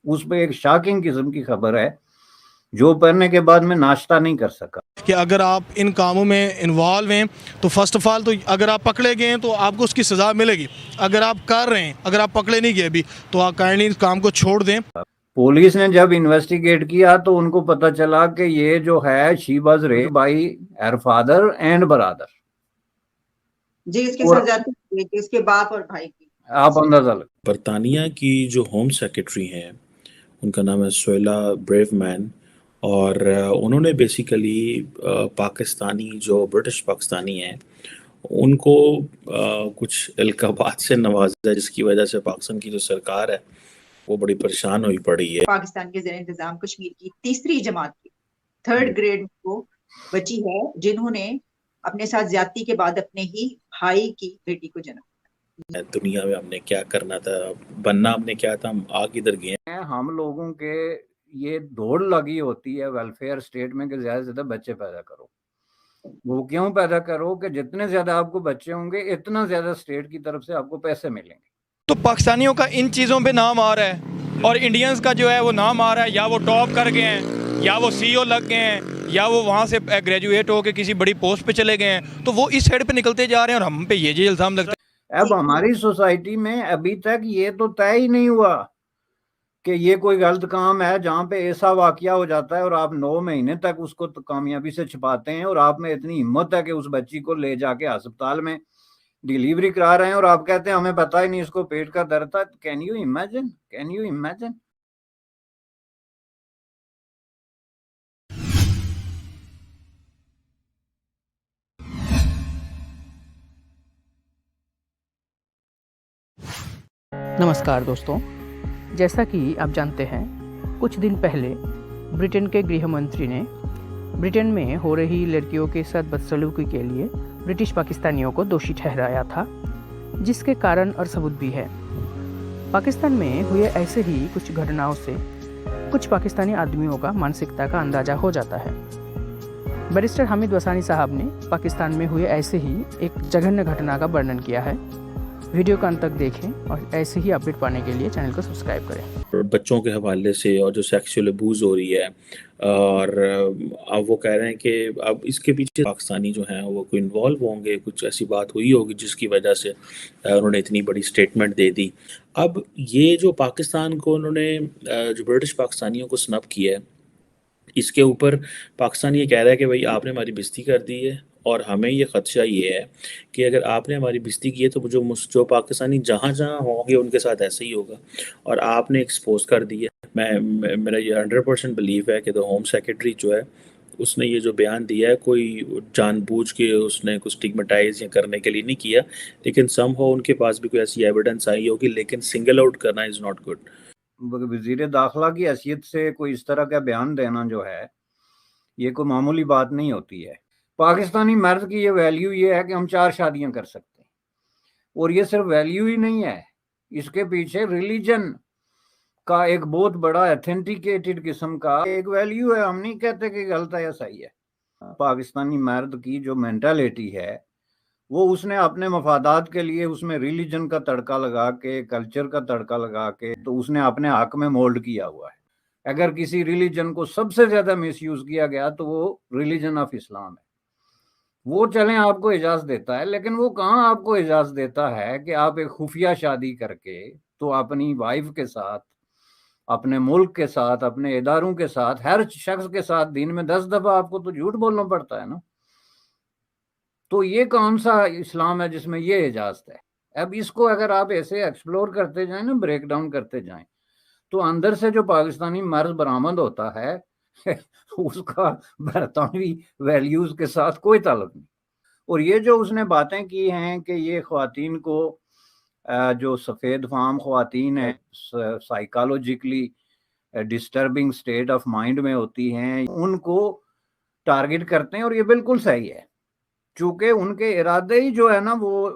उस पे एक शॉकिंग किस्म की खबर है जो पढ़ने के बाद मैं नाश्ता नहीं कर सका कि अगर आप इन कामों में इन्वॉल्व हैं तो फर्स्ट ऑफ ऑल तो अगर आप पकड़े गए हैं तो आपको उसकी सज़ा मिलेगी। अगर आप कर रहे हैं, अगर आप पकड़े नहीं गए अभी, तो आप काइंडली इस काम को छोड़ दें। पुलिस ने जब इन्वेस्टिगेट किया तो उनको पता चला कि ये जो है she was raped by her father and brother. जी, इसके और साथ जाती है कि इसके बाप और भाई की। आप अंदाजा लग बरतानिया की जो होम सेक्रेटरी हैं उनका नाम है सोहेला ब्रेवमैन, और उन्होंने बेसिकली पाकिस्तानी जो ब्रिटिश पाकिस्तानी हैं उनको कुछ अलकाबात से नवाजा, जिसकी वजह से पाकिस्तान की जो सरकार है वो बड़ी परेशान हुई पड़ी है। पाकिस्तान के ज़ेर इंतजाम कश्मीर की तीसरी जमात की 3rd ग्रेड को बची है जिन्होंने अपने साथ ज्यादती के बाद अपने ही भाई की बेटी को जन्म। दुनिया में हमने क्या करना था, बनना हमने क्या था, हम आ किधर गए हैं। हम लोगों के ये दौड़ लगी होती है वेलफेयर स्टेट में कि ज्यादा से ज्यादा बच्चे पैदा करो। वो क्यों पैदा करो कि जितने ज्यादा आपको बच्चे होंगे इतना ज्यादा स्टेट की तरफ से आपको पैसे मिलेंगे। तो पाकिस्तानियों का इन चीज़ों पे नाम आ रहा है और इंडियंस का जो है वो नाम आ रहा है, या वो टॉप कर गए हैं, या वो सीईओ लग गए हैं, या वो वहाँ से ग्रेजुएट होकर किसी बड़ी पोस्ट पे चले गए हैं, तो वो इस साइड पे निकलते जा रहे हैं और हम पे ये इल्ज़ाम लगता है। अब हमारी सोसाइटी में अभी तक ये तो तय ही नहीं हुआ कि ये कोई गलत काम है जहाँ पे ऐसा वाकया हो जाता है और आप 9 महीने तक उसको तो कामयाबी से छिपाते हैं और आप में इतनी हिम्मत है कि उस बच्ची को ले जाके अस्पताल में डिलीवरी करा रहे हैं और आप कहते हैं हमें पता ही नहीं इसको पेट का दर्द था। Can you imagine, can you imagine. नमस्कार दोस्तों, जैसा कि आप जानते हैं कुछ दिन पहले ब्रिटेन के गृह मंत्री ने ब्रिटेन में हो रही लड़कियों के साथ बदसलूकी के लिए ब्रिटिश पाकिस्तानियों को दोषी ठहराया था, जिसके कारण और सबूत भी है। पाकिस्तान में हुए ऐसे ही कुछ घटनाओं से कुछ पाकिस्तानी आदमियों का मानसिकता का अंदाज़ा हो जाता है। बैरिस्टर हामिद वसानी साहब ने पाकिस्तान में हुए ऐसे ही एक जघन्य घटना का वर्णन किया है। वीडियो का अंत तक देखें और ऐसे ही अपडेट पाने के लिए चैनल को सब्सक्राइब करें। बच्चों के हवाले से और जो सेक्सुअल अबूज़ हो रही है, और अब वो कह रहे हैं कि अब इसके पीछे पाकिस्तानी जो हैं वो कोई इन्वॉल्व होंगे, कुछ ऐसी बात हुई होगी जिसकी वजह से उन्होंने इतनी बड़ी स्टेटमेंट दे दी। अब ये जो पाकिस्तान को उन्होंने जो ब्रिटिश पाकिस्तानियों को स्नब किया है, इसके ऊपर पाकिस्तान ये कह रहा है कि भाई आपने हमारी बेइज्जती कर दी है और हमें ये ख़दशा ये है कि अगर आपने हमारी बेइज्जती की है तो जो पाकिस्तानी जहाँ जहाँ होंगे उनके साथ ऐसे ही होगा, और आपने एक्सपोज कर दी है। मेरा ये 100% बिलीव है कि द होम सेक्रेटरी जो है उसने ये जो बयान दिया है कोई जानबूझ के उसने कुछ स्टिग्मेटाइज या करने के लिए नहीं किया, लेकिन सम हो उनके पास भी कोई ऐसी एविडेंस आई होगी, लेकिन सिंगल आउट करना इज़ नॉट गुड। वजीर दाखिला की हैसियत से कोई इस तरह का बयान देना जो है ये कोई मामूली बात नहीं होती है। पाकिस्तानी मर्द की ये वैल्यू ये है कि हम 4 शादियां कर सकते हैं, और ये सिर्फ वैल्यू ही नहीं है, इसके पीछे रिलीजन का एक बहुत बड़ा ऑथेंटिकेटेड किस्म का एक वैल्यू है। हम नहीं कहते कि गलत है या सही है। पाकिस्तानी मर्द की जो मेंटालिटी है वो उसने अपने मफादात के लिए उसमें रिलीजन का तड़का लगा के, कल्चर का तड़का लगा के, तो उसने अपने हक में मोल्ड किया हुआ है। अगर किसी रिलीजन को सबसे ज्यादा मिसयूज किया गया तो वो रिलीजन ऑफ इस्लाम है। वो चलें आपको इजाजत देता है, लेकिन वो कहाँ आपको इजाजत देता है कि आप एक खुफिया शादी करके तो अपनी वाइफ के साथ, अपने मुल्क के साथ, अपने इदारों के साथ, हर शख्स के साथ दिन में 10 दफा आपको तो झूठ बोलना पड़ता है ना। तो ये कौन सा इस्लाम है जिसमें ये इजाजत है। अब इसको अगर आप ऐसे एक्सप्लोर करते जाएं ना, ब्रेक डाउन करते जाएं, तो अंदर से जो पाकिस्तानी मर्द बरामद होता है उसका बरतानवी वैल्यूज के साथ कोई ताल्लुक नहीं। और ये जो उसने बातें की हैं कि ये ख्वातीन को जो सफ़ेद फाम ख्वातीन हैं psychologically disturbing state of mind में होती हैं, उनको टारगेट करते हैं, और ये बिल्कुल सही है। चूंकि उनके इरादे ही जो है ना वो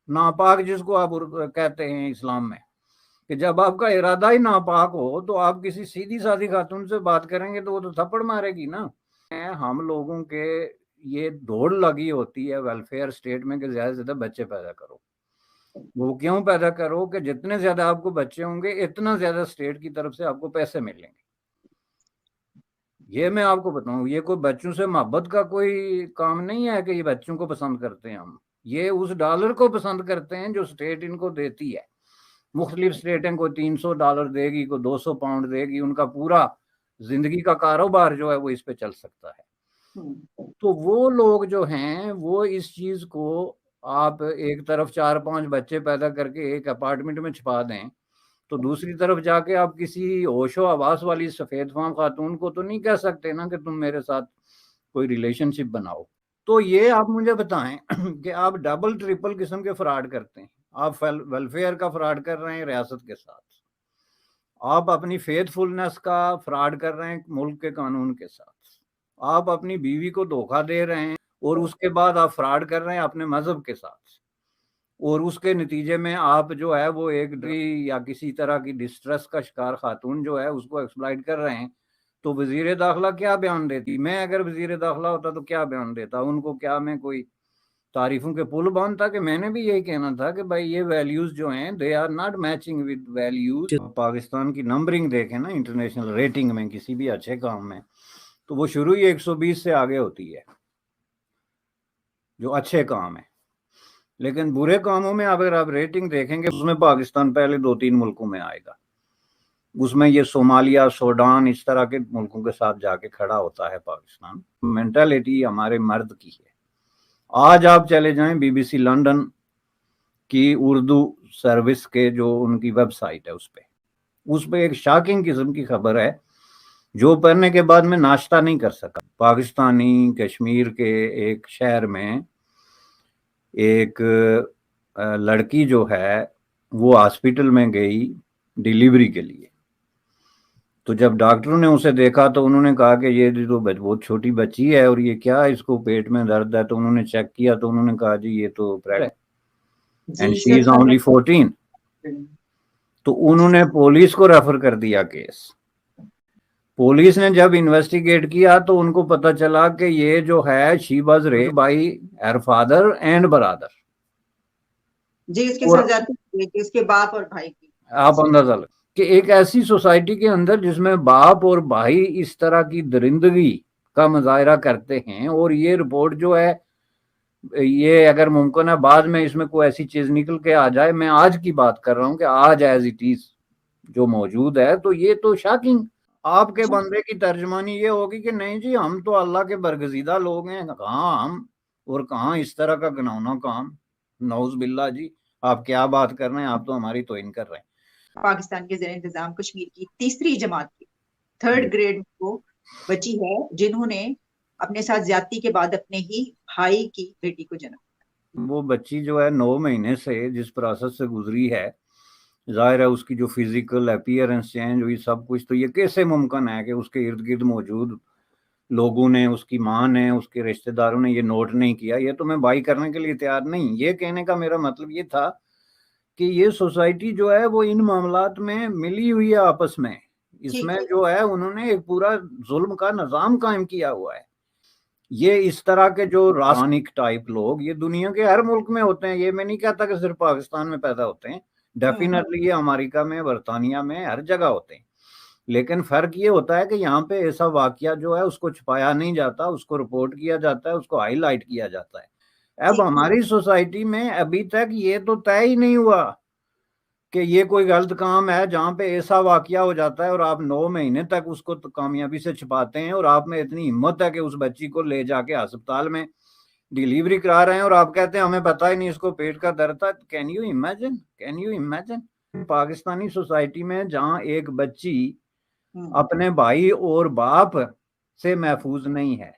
नापाक, जिसको आप कहते हैं इस्लाम में, कि जब आपका इरादा ही नापाक हो तो आप किसी सीधी सादी खातून से बात करेंगे तो वो तो थप्पड़ मारेगी ना। हम लोगों के ये दौड़ लगी होती है वेलफेयर स्टेट में कि ज्यादा से ज्यादा बच्चे पैदा करो। वो क्यों पैदा करो कि जितने ज्यादा आपको बच्चे होंगे इतना ज्यादा स्टेट की तरफ से आपको पैसे मिलेंगे। ये मैं आपको बताऊं, ये कोई बच्चों से मोहब्बत का कोई काम नहीं है कि ये बच्चों को पसंद करते हैं हम। ये उस डॉलर को पसंद करते हैं जो स्टेट इनको देती है। मुख्तलिफ स्टेटें को $300 देगी, को 200 पाउंड देगी, उनका पूरा जिंदगी का कारोबार जो है वो इस पे चल सकता है। तो वो लोग जो हैं वो इस चीज को, आप एक तरफ 4-5 बच्चे पैदा करके एक अपार्टमेंट में छुपा दें, तो दूसरी तरफ जाके आप किसी होशो आवास वाली सफेद फाम खातून को तो नहीं कह सकते ना कि तुम मेरे साथ कोई रिलेशनशिप बनाओ। तो ये आप मुझे बताएं कि आप डबल ट्रिपल किस्म के फ्रॉड करते हैं। आप वेलफेयर का फ्रॉड कर रहे हैं रियासत के साथ, आप अपनी फेथफुलनेस का फ्रॉड कर रहे हैं मुल्क के कानून के साथ, आप अपनी बीवी को धोखा दे रहे हैं और उसके बाद आप फ्रॉड कर रहे हैं अपने मजहब के साथ, और उसके नतीजे में आप जो है वो एक या किसी तरह की डिस्ट्रेस का शिकार खातून जो है उसको एक्सप्लॉइट कर रहे हैं। तो वजीर दाखिला क्या बयान देती? मैं अगर वजीर दाखिला होता तो क्या बयान देता? उनको क्या मैं कोई तारीफों के पुल बांधता? कि मैंने भी यही कहना था कि भाई ये वैल्यूज जो हैं they are not matching with values. Pakistan की नंबरिंग देखें ना इंटरनेशनल रेटिंग में किसी भी अच्छे काम में, तो वो शुरू ही 120 से आगे होती है जो अच्छे काम है। लेकिन बुरे कामों में अगर आप रेटिंग देखेंगे उसमें पाकिस्तान पहले 2-3 मुल्कों में आएगा। उसमें ये सोमालिया, सूडान, इस तरह के मुल्कों के साथ जाके खड़ा होता है पाकिस्तान। मेंटालिटी हमारे मर्द की है। आज आप चले जाएं BBC लंदन की उर्दू सर्विस के जो उनकी वेबसाइट है उस पे एक शॉकिंग किस्म की खबर है जो पढ़ने के बाद मैं नाश्ता नहीं कर सका। पाकिस्तानी कश्मीर के एक शहर में एक लड़की जो है वो हॉस्पिटल में गई डिलीवरी के लिए। तो जब डॉक्टरों ने उसे देखा तो उन्होंने कहा कि ये तो बहुत छोटी बच्ची है और ये क्या, इसको पेट में दर्द है। तो उन्होंने चेक किया तो उन्होंने कहा जी ये तो pregnant and she is only 14। तो उन्होंने पुलिस को रेफर कर दिया केस। पुलिस ने जब इन्वेस्टिगेट किया तो उनको पता चला कि ये जो है she was raped by her father and brother. जी, इसके साथ जाती है कि इसके बाप और भाई की। आप अंदाजा लगा कि एक ऐसी सोसाइटी के अंदर जिसमें बाप और भाई इस तरह की दरिंदगी का मुजाहरा करते हैं, और ये रिपोर्ट जो है ये अगर मुमकिन है बाद में इसमें कोई ऐसी चीज निकल के आ जाए, मैं आज की बात कर रहा हूं कि आज एज इट इज जो मौजूद है, तो ये तो शॉकिंग। आपके बंदे की तर्जमानी ये होगी कि नहीं जी हम तो अल्लाह के बरगजीदा लोग हैं, कहाँ हम और कहाँ इस तरह का घिनौना काम। नौज बिल्ला जी, आप क्या बात कर रहे हैं, आप तो हमारी तौहीन कर रहे हैं। पाकिस्तान के ज़ेर इंतजाम कश्मीर की तीसरी जमात की 3rd ग्रेड को बच्ची है जिन्होंने अपने साथ ज्यादती के बाद अपने ही भाई की बेटी को जन्म दिया। वो बच्ची जो है 9 महीने से जिस प्रोसेस से गुजरी है, जाहिर है उसकी जो फिजिकल अपीयरेंस चेंज हुई सब कुछ, तो ये कैसे मुमकिन है कि उसके इर्द गिर्द मौजूद लोगों ने, उसकी माँ ने, उसके रिश्तेदारों ने ये नोट नहीं किया। ये तो मैं बाई करने के लिए तैयार नहीं। ये कहने का मेरा मतलब ये था कि ये सोसाइटी जो है वो इन मामलात में मिली हुई है आपस में। इसमें जो है उन्होंने एक पूरा जुल्म का निजाम कायम किया हुआ है। ये इस तरह के जो रासायनिक टाइप लोग ये दुनिया के हर मुल्क में होते हैं। ये मैं नहीं कहता कि सिर्फ पाकिस्तान में पैदा होते हैं, डेफिनेटली ये अमेरिका में, बरतानिया में, हर जगह होते हैं। लेकिन फर्क ये होता है कि यहाँ पे ऐसा वाकया जो है उसको छुपाया नहीं जाता, उसको रिपोर्ट किया जाता है, उसको हाईलाइट किया जाता है। अब हमारी सोसाइटी में अभी तक ये तो तय ही नहीं हुआ कि ये कोई गलत काम है जहाँ पे ऐसा वाकया हो जाता है और आप 9 महीने तक उसको तो कामयाबी से छुपाते हैं, और आप में इतनी हिम्मत है कि उस बच्ची को ले जाके अस्पताल में डिलीवरी करा रहे हैं और आप कहते हैं हमें पता ही नहीं इसको पेट का दर्द था। Can you imagine? Can you imagine? Pakistani society में जहाँ एक बच्ची अपने भाई और बाप से महफूज नहीं है,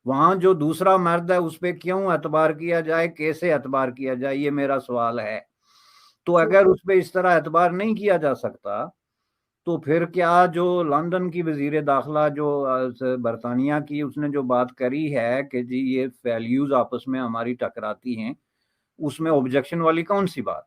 वहां जो दूसरा मर्द है उस पर क्यों एतबार किया जाए, कैसे एतबार किया जाए, ये मेरा सवाल है। तो अगर उस पर इस तरह एतबार नहीं किया जा सकता तो फिर क्या जो लंदन की वजीर दाखिला जो बरतानिया की, उसने जो बात करी है कि जी ये वैल्यूज आपस में हमारी टकराती हैं, उसमें ऑब्जेक्शन वाली कौन सी बात?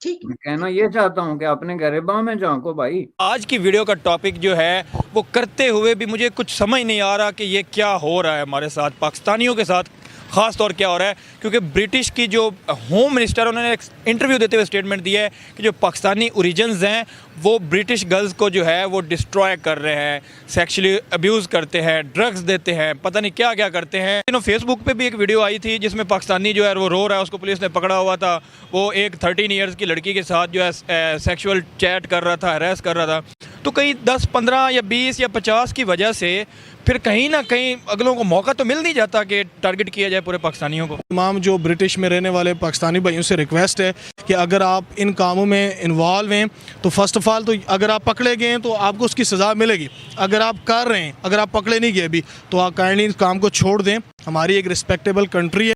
ठीक, मैं कहना ये चाहता हूँ कि अपने गरीबा में झांको भाई। आज की वीडियो का टॉपिक जो है वो करते हुए भी मुझे कुछ समझ नहीं आ रहा कि ये क्या हो रहा है हमारे साथ, पाकिस्तानियों के साथ ख़ास तौर क्या हो रहा है, क्योंकि ब्रिटिश की जो होम मिनिस्टर उन्होंने एक इंटरव्यू देते हुए स्टेटमेंट दिया है कि जो पाकिस्तानी ओरिजिन्स हैं वो ब्रिटिश गर्ल्स को जो है वो डिस्ट्रॉय कर रहे हैं, सेक्सुअली अब्यूज़ करते हैं, ड्रग्स देते हैं, पता नहीं क्या क्या करते हैं। फेसबुक पे भी एक वीडियो आई थी जिसमें पाकिस्तानी जो है वो रो रहा है, उसको पुलिस ने पकड़ा हुआ था, वो एक 13 ईयर्स की लड़की के साथ जो है सेक्सुअल चैट कर रहा था, हरास कर रहा था। तो कहीं 10, 15 या 20 या 50 की वजह से फिर कहीं ना कहीं अगलों को मौका तो मिल नहीं जाता कि टारगेट किया जाए पूरे पाकिस्तानियों को। तमाम जो ब्रिटिश में रहने वाले पाकिस्तानी भाइयों से रिक्वेस्ट है कि अगर आप इन कामों में इन्वॉल्व हैं तो फर्स्ट ऑफ ऑल तो अगर आप पकड़े गए हैं तो आपको उसकी सज़ा मिलेगी। अगर आप कर रहे हैं, अगर आप पकड़े नहीं गए अभी, तो आप काइंडली इस काम को छोड़ दें। हमारी एक रिस्पेक्टेबल कंट्री है।